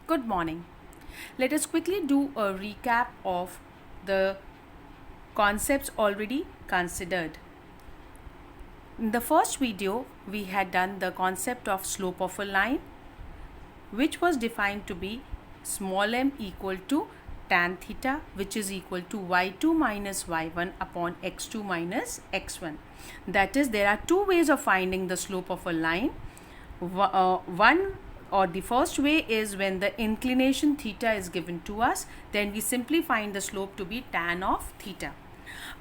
Good morning. Let us quickly do a recap of the concepts already considered. In the first video, we had done the concept of slope of a line, which was defined to be small m equal to tan theta, which is equal to y2 minus y1 upon x2 minus x1. That is, there are two ways of finding the slope of a line. One or the first way is when the inclination theta is given to us, then we simply find the slope to be tan of theta.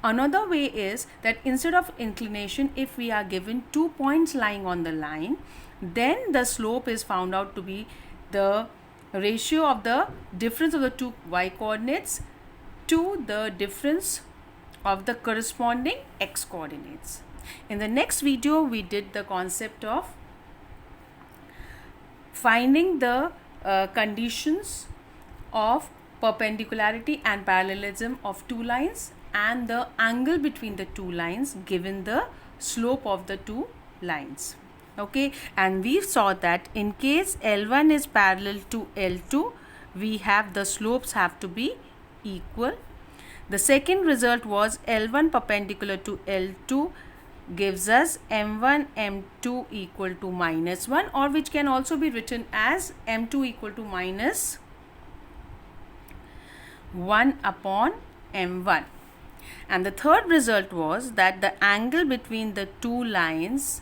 Another way is that instead of inclination, if we are given 2 points lying on the line, then the slope is found out to be the ratio of the difference of the two y coordinates to the difference of the corresponding x coordinates. In the next video, we did the concept of finding the conditions of perpendicularity and parallelism of two lines and the angle between the two lines given the slope of the two lines. Okay, and we saw that in case L1 is parallel to L2, we have the slopes have to be equal. The second result was L1 perpendicular to L2 gives us m1 m2 equal to minus 1, or which can also be written as m2 equal to minus 1 upon m1. And the third result was that the angle between the two lines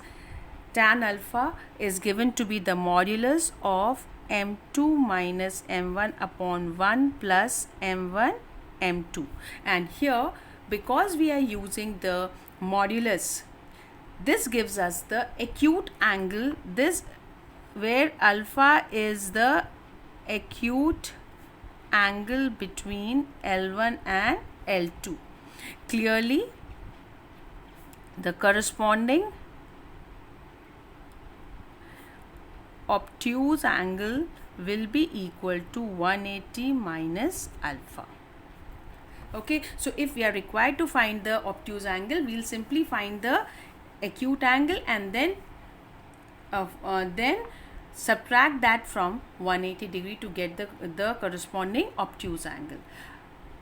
tan alpha is given to be the modulus of m2 minus m1 upon 1 plus m1 m2. And here, because we are using the modulus, this gives us the acute angle, this where alpha is the acute angle between L1 and L2. Clearly, the corresponding obtuse angle will be equal to 180 minus alpha. Okay, so if we are required to find the obtuse angle, we will simply find the acute angle and then subtract that from 180 degree to get the corresponding obtuse angle.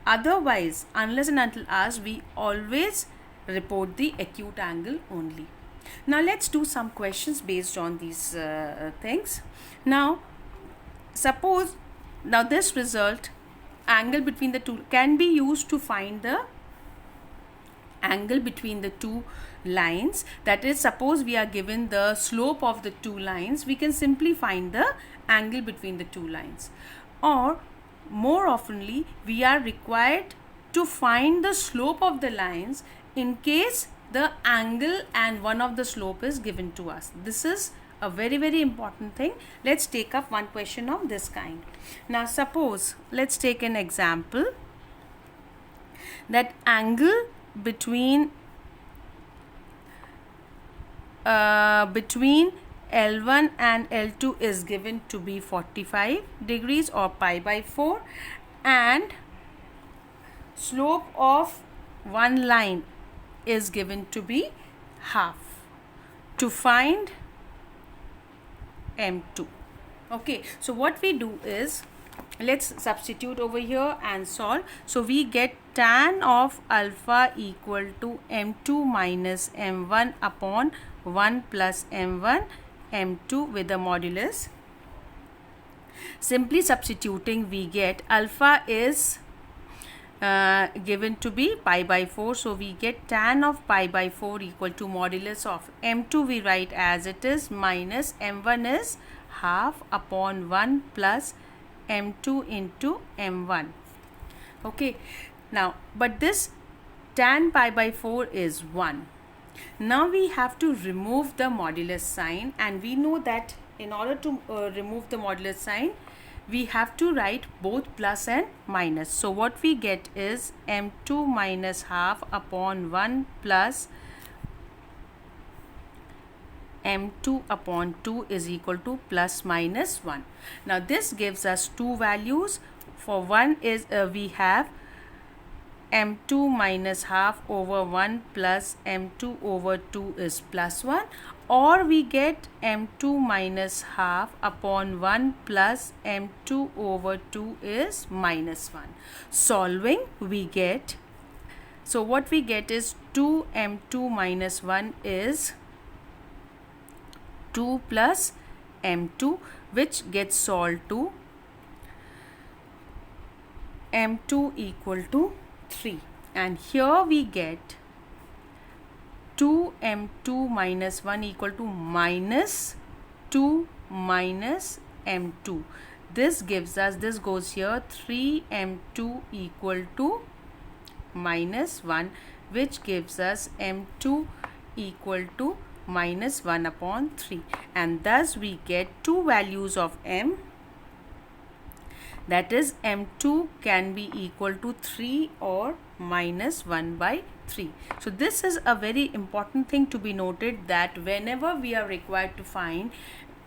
Otherwise, unless and until asked, we always report the acute angle only. Now let's do some questions based on these things. Now suppose, now this result, angle between the two, can be used to find the angle between the two lines. That is, suppose we are given the slope of the two lines, we can simply find the angle between the two lines. Or more oftenly, we are required to find the slope of the lines in case the angle and one of the slope is given to us. This is a very important thing. Let's take up one question of this kind. Now suppose, let's take an example that angle between L1 and L2 is given to be 45 degrees or pi by 4, and slope of one line is given to be half. To find m2. Okay, so what we do is, let's substitute over here and solve. So we get tan of alpha equal to m2 minus m1 upon 1 plus m1 m2 with the modulus. Simply substituting, we get alpha is given to be pi by 4, so we get tan of pi by 4 equal to modulus of m2 we write as it is minus m1 is half upon 1 plus m2 into m1. Okay, now but this tan pi by 4 is 1. Now we have to remove the modulus sign, and we know that in order to remove the modulus sign, we have to write both plus and minus. So what we get is m2 minus half upon 1 plus m2 upon 2 is equal to plus minus 1. Now this gives us two values. For one is we have m2 minus half over 1 plus m2 over 2 is plus 1, or we get m2 minus half upon 1 plus m2 over 2 is minus 1. Solving, we get, so what we get is 2m2 minus 1 is 2 plus m2, which gets solved to m2 equal to 3, and here we get 2m2 minus 1 equal to minus 2 minus m2. This gives us, this goes here, 3m2 equal to minus 1, which gives us m2 equal to minus 1 upon 3, and thus we get two values of m, that is m2 can be equal to 3 or minus 1 by 3. So this is a very important thing to be noted, that whenever we are required to find,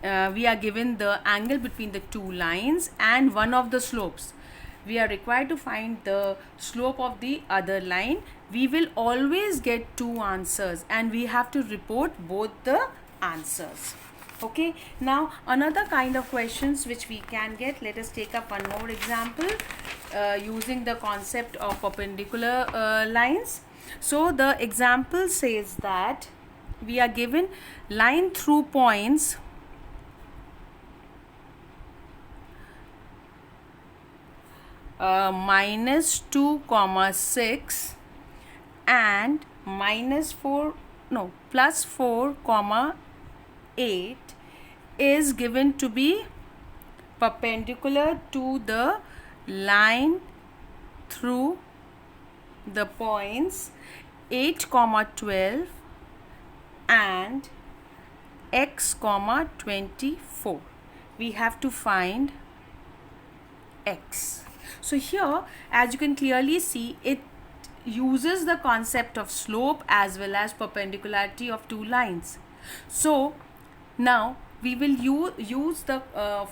we are given the angle between the two lines and one of the slopes, we are required to find the slope of the other line, we will always get two answers and we have to report both the answers. Okay, now another kind of questions which we can get, let us take up one more example using the concept of perpendicular lines. So the example says that we are given line through points minus 2 comma 6 and plus 4 comma 8 is given to be perpendicular to the line through the points 8 comma 12 and x comma 24. We have to find x. So here, as you can clearly see, it uses the concept of slope as well as perpendicularity of two lines. So now we will use the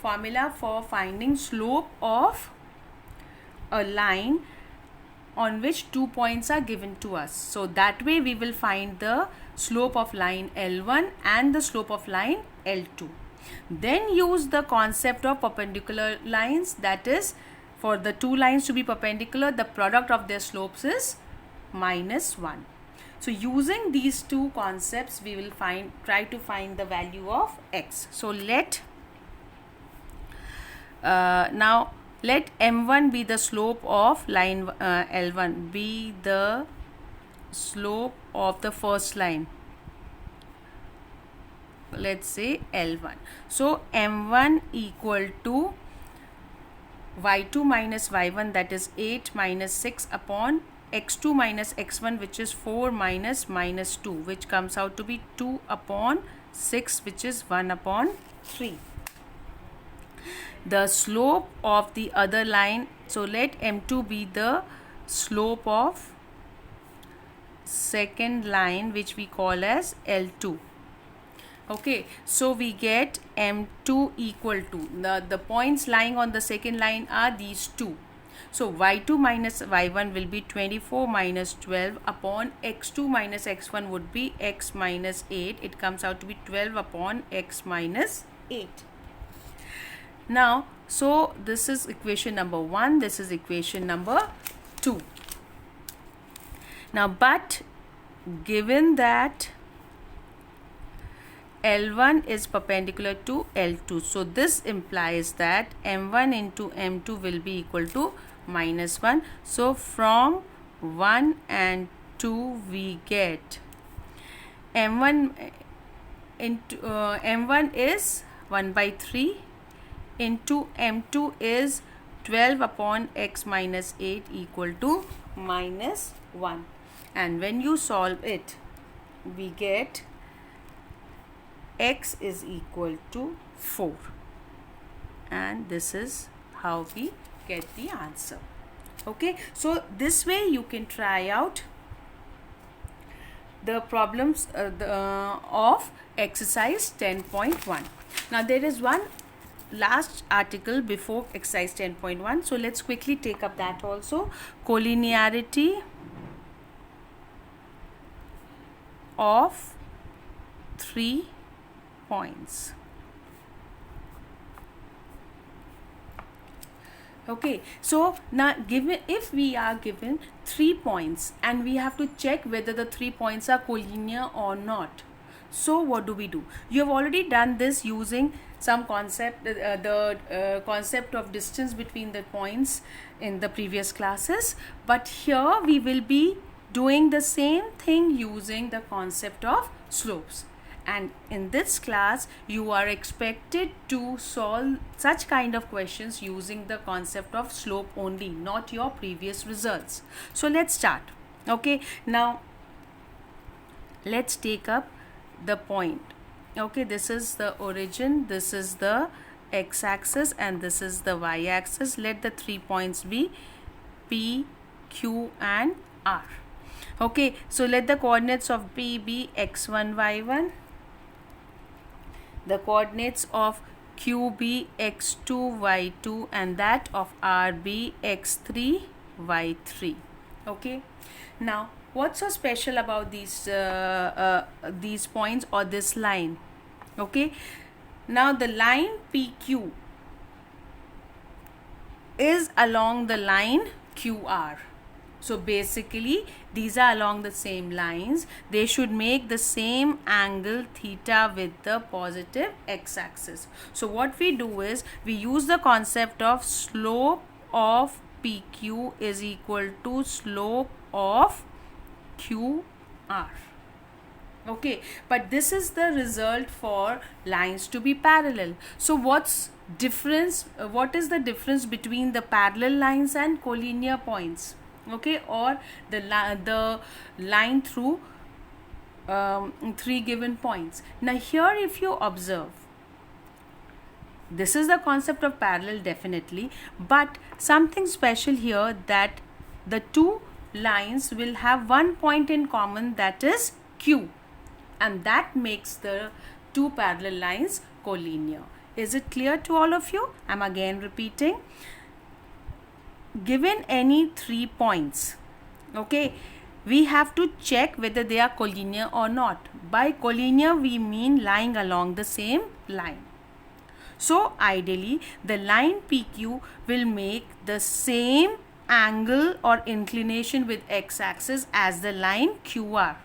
formula for finding slope of a line on which 2 points are given to us. So that way we will find the slope of line L1 and the slope of line L2. Then use the concept of perpendicular lines, that is, for the two lines to be perpendicular, the product of their slopes is minus 1. So using these two concepts, we will try to find the value of x. So let m1 be the slope of line L1, be the slope of the first line, let's say L1. So m1 equal to y2 minus y1, that is 8 minus 6 upon x2 minus x1, which is 4 minus 2, which comes out to be 2 upon 6, which is 1 upon 3. The slope of the other line, so let m2 be the slope of second line, which we call as L2. Okay, so we get m2 equal to, the points lying on the second line are these two. So y2 minus y1 will be 24 minus 12 upon x2 minus x1 would be x minus 8. It comes out to be 12 upon x minus 8. Now, so this is equation number 1, this is equation number 2. Now, but given that L1 is perpendicular to L2, so this implies that m1 into m2 will be equal to minus 1. So from 1 and 2 we get m1 into m1 is 1 by 3 into m2 is 12 upon x minus 8 equal to minus 1, and when you solve it, we get x is equal to 4, and this is how we get the answer. Okay, so this way you can try out the problems of exercise 10.1. Now there is one last article before exercise 10.1, so let's quickly take up that also. Collinearity of three points. Okay, so now if we are given 3 points and we have to check whether the 3 points are collinear or not. So what do we do? You have already done this using some concept, the concept of distance between the points in the previous classes, but here we will be doing the same thing using the concept of slopes. And in this class you are expected to solve such kind of questions using the concept of slope only, not your previous results. So let's start. Okay, now let's take up the point. Okay, this is the origin, this is the x-axis, and this is the y-axis. Let the 3 points be P, Q and R. Okay, so let the coordinates of P be x1, y1. The coordinates of Q be x2, y2, and that of R be x3, y3. Okay, now what's so special about these points or this line? Okay, now the line PQ is along the line QR. So basically these are along the same lines. They should make the same angle theta with the positive x-axis. So what we do is we use the concept of slope of PQ is equal to slope of QR. Okay, but this is the result for lines to be parallel. So what is the difference between the parallel lines and collinear points? Okay, or the line through 3 given points. Now here if you observe, this is the concept of parallel definitely, but something special here that the 2 lines will have one point in common, that is Q, and that makes the 2 parallel lines collinear. Is it clear to all of you? I am again repeating. Given any 3 points, okay, we have to check whether they are collinear or not. By collinear we mean lying along the same line. So ideally the line PQ will make the same angle or inclination with x-axis as the line QR,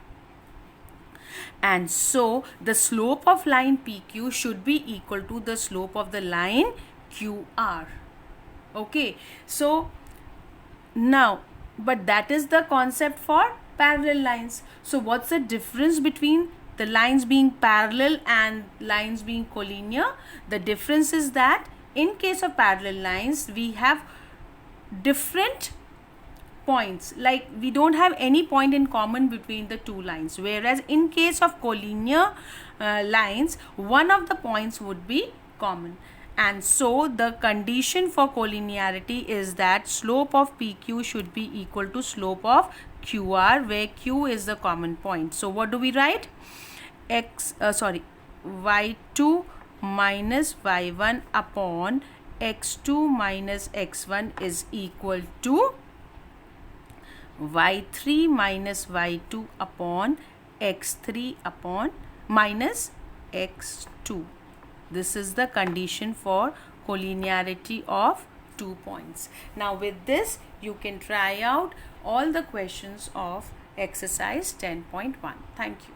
and so the slope of line PQ should be equal to the slope of the line QR. Okay, so now, but that is the concept for parallel lines. So what's the difference between the lines being parallel and lines being collinear? The difference is that in case of parallel lines we have different points, like we don't have any point in common between the 2 lines, whereas in case of collinear lines one of the points would be common. And so the condition for collinearity is that slope of PQ should be equal to slope of QR, where Q is the common point. So what do we write? y2 minus y1 upon x2 minus x1 is equal to y3 minus y2 upon x3 upon minus x2. This is the condition for collinearity of 2 points. Now with this you can try out all the questions of exercise 10.1. Thank you.